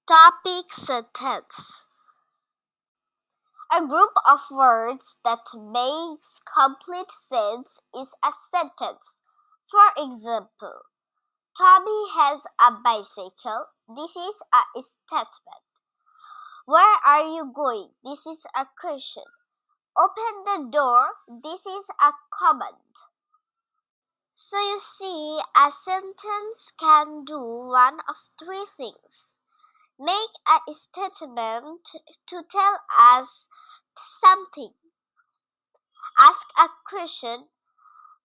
Topic sentence. A group of words that makes complete sense is a sentence. For example, Tommy has a bicycle. This is a statement. Where are you going? This is a question. Open the door. This is a command. So you see, a sentence can do one of three things. Make a statement to tell us something. Ask a question.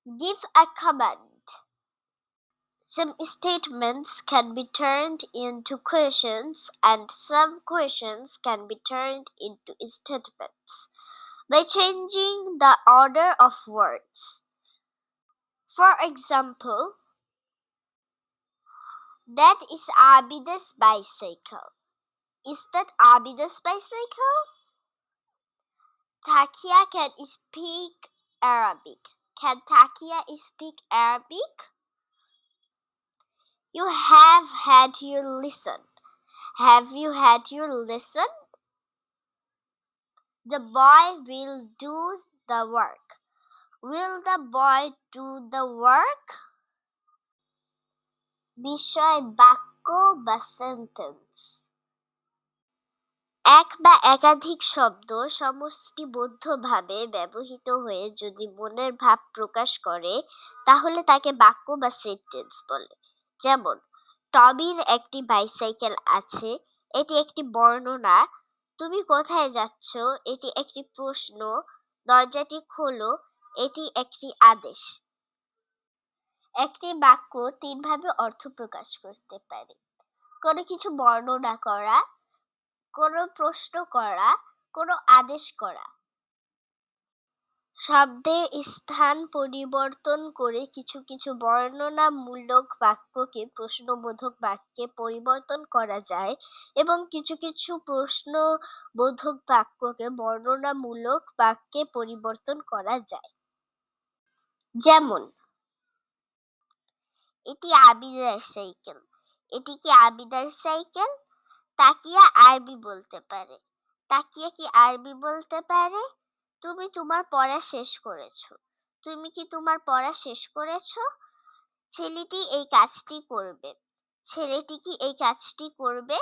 Give a command. Some statements can be turned into questions, and some questions can be turned into statements by changing the order of words. For example, that is Abida's bicycle. Is that Abida's bicycle? Takia can speak Arabic. Can Takia speak Arabic? You have had your lesson. Have you had your lesson? The boy will do the work. Will the boy do the work? বিষয় বাক্য বা sentence. এক বা একাধিক শব্দ সমষ্টিবদ্ধভাবে ব্যবহৃত হয়ে যদি মনের ভাব প্রকাশ করে তাহলে তাকে বাক্য বা সেন্টেন্স বলে। যেমন, টবির একটি বাইসাইকেল আছে, এটি একটি বর্ণনা। তুমি কোথায় যাচ্ছ? এটি একটি প্রশ্ন। দরজাটি খোলো, এটি একটি আদেশ। একটি বাক্য তিনভাবে অর্থ প্রকাশ করতে পারে: কোনো কিছু বর্ণনা করা, কোনো প্রশ্ন করা, কোনো আদেশ করা। শব্দের স্থান পরিবর্তন করে কিছু কিছু বর্ণনামূলক বাক্যকে প্রশ্নবোধক বাক্যে পরিবর্তন করা যায় এবং কিছু কিছু প্রশ্নবোধক বাক্যকে বর্ণনামূলক বাক্যে পরিবর্তন করা যায়। যেমন, এটি আবিদার সাইকেল। এটি কি আবিদার সাইকেল? তাকিয়া আরবি বলতে পারে। তাকিয়া কি আরবি বলতে পারে? তুমি তোমার পড়া শেষ করেছো। তুমি কি তোমার পড়া শেষ করেছো? ছেলেটি এই কাজটি করবে। ছেলেটি কি এই কাজটি করবে?